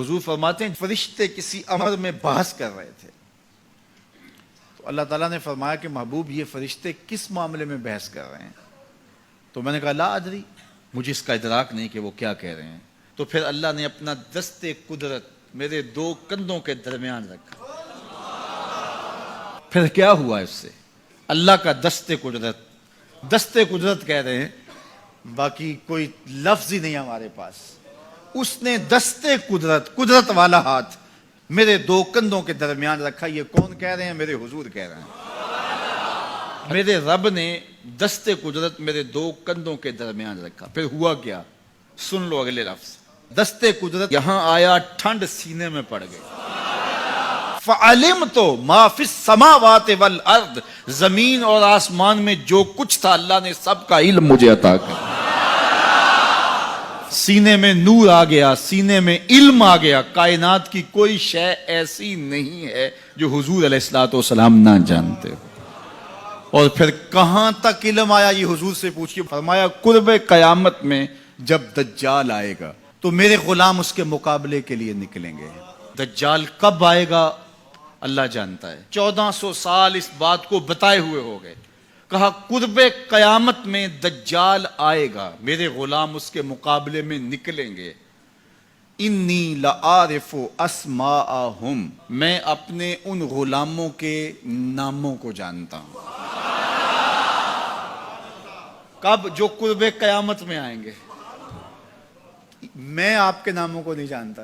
حضور فرماتے ہیں فرشتے کسی امر میں بحث کر رہے تھے، تو اللہ تعالیٰ نے فرمایا کہ محبوب یہ فرشتے کس معاملے میں بحث کر رہے ہیں؟ تو میں نے کہا لا ادری، مجھے اس کا ادراک نہیں کہ وہ کیا کہہ رہے ہیں۔ تو پھر اللہ نے اپنا دست قدرت میرے دو کندھوں کے درمیان رکھا۔ پھر کیا ہوا اس سے؟ اللہ کا دست قدرت کہہ رہے ہیں، باقی کوئی لفظ ہی نہیں ہمارے پاس۔ اس نے دست قدرت والا ہاتھ میرے دو کندھوں کے درمیان رکھا۔ یہ کون کہہ رہے ہیں؟ میرے حضور کہہ رہے ہیں۔ میرے رب نے دست قدرت میرے دو کندھوں کے درمیان رکھا۔ پھر ہوا کیا؟ سن لو اگلے لفظ۔ دست قدرت یہاں آیا، ٹھنڈ سینے میں پڑ گئی۔ فَعَلِمْتُ مَا فِي السَّمَاوَاتِ وَالْأَرْضِ، زمین اور آسمان میں جو کچھ تھا اللہ نے سب کا علم مجھے عطا کر۔ سینے میں نور آ گیا، سینے میں علم آ گیا۔ کائنات کی کوئی شے ایسی نہیں ہے جو حضور علیہ الصلوۃ والسلام نہ جانتے ہو۔ اور پھر کہاں تک علم آیا یہ حضور سے پوچھیے۔ فرمایا قرب قیامت میں جب دجال آئے گا تو میرے غلام اس کے مقابلے کے لیے نکلیں گے۔ دجال کب آئے گا اللہ جانتا ہے۔ 1400 سال اس بات کو بتائے ہوئے ہو گئے۔ کہا قرب قیامت میں دجال آئے گا، میرے غلام اس کے مقابلے میں نکلیں گے۔ انی لعارف اسماءہم، میں اپنے ان غلاموں کے ناموں کو جانتا ہوں۔ کب؟ جو قرب قیامت میں آئیں گے۔ میں آپ کے ناموں کو نہیں جانتا۔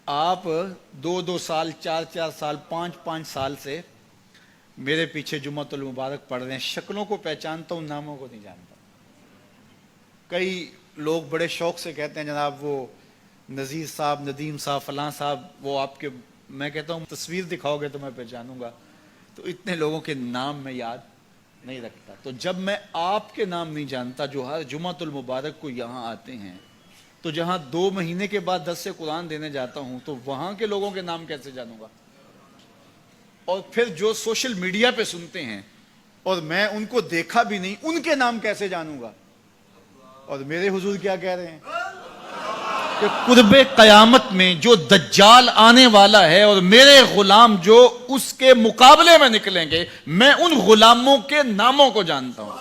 آپ 2 سال 4 سال 5 سال سے میرے پیچھے جمعۃ المبارک پڑھ رہے ہیں، شکلوں کو پہچانتا ہوں، ناموں کو نہیں جانتا۔ کئی لوگ بڑے شوق سے کہتے ہیں جناب وہ نذیر صاحب، ندیم صاحب، فلاں صاحب، وہ آپ کے، میں کہتا ہوں تصویر دکھاؤ گے تو میں پہچانوں گا۔ تو اتنے لوگوں کے نام میں یاد نہیں رکھتا۔ تو جب میں آپ کے نام نہیں جانتا جو ہر جمعۃ المبارک کو یہاں آتے ہیں، تو جہاں 2 مہینے کے بعد درس قرآن دینے جاتا ہوں تو وہاں کے لوگوں کے نام کیسے جانوں گا؟ اور پھر جو سوشل میڈیا پہ سنتے ہیں اور میں ان کو دیکھا بھی نہیں، ان کے نام کیسے جانوں گا؟ اور میرے حضور کیا کہہ رہے ہیں کہ قرب قیامت میں جو دجال آنے والا ہے اور میرے غلام جو اس کے مقابلے میں نکلیں گے، میں ان غلاموں کے ناموں کو جانتا ہوں۔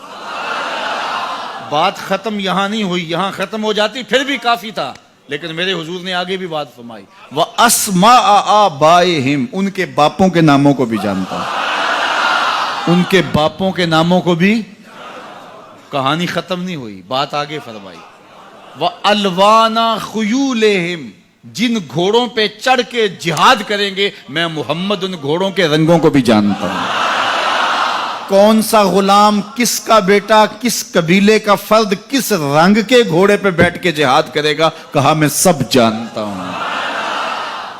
بات ختم یہاں نہیں ہوئی، یہاں ختم ہو جاتی پھر بھی کافی تھا، لیکن میرے حضور نے آگے بھی بات فرمائی۔ وَأَسْمَاءَ آبَائِهِمْ، ان کے باپوں کے ناموں کو بھی جانتا ہوں۔ ان کے باپوں کے ناموں کو بھی۔ کہانی ختم نہیں ہوئی، بات آگے فرمائی۔ وَأَلْوَانَ خُيُولِهِمْ، جن گھوڑوں پہ چڑھ کے جہاد کریں گے میں محمد ان گھوڑوں کے رنگوں کو بھی جانتا ہوں۔ کون سا غلام، کس کا بیٹا، کس قبیلے کا فرد کس رنگ کے گھوڑے پہ بیٹھ کے جہاد کرے گا، کہا میں سب جانتا ہوں۔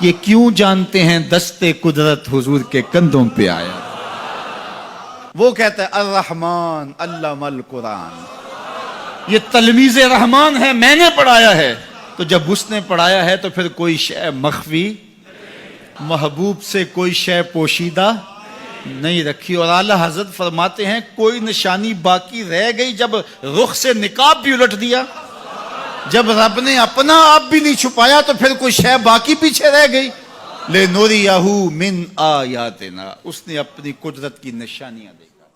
یہ کیوں جانتے ہیں؟ دست قدرت حضور کے کندھوں پہ آیا۔ وہ کہتا ہے الرحمن علم القرآن، یہ تلمیذ رحمان ہے، میں نے پڑھایا ہے۔ تو جب اس نے پڑھایا ہے تو پھر کوئی شے مخفی، محبوب سے کوئی شے پوشیدہ نہیں رکھی۔ اور اعلیٰ حضرت فرماتے ہیں کوئی نشانی باقی رہ گئی جب رخ سے نقاب بھی الٹ دیا، جب رب نے اپنا آپ بھی نہیں چھپایا تو پھر کوئی شے باقی پیچھے رہ گئی۔ لِنُرِيَهُ مِنْ آیاتنا، اس نے اپنی قدرت کی نشانیاں دی۔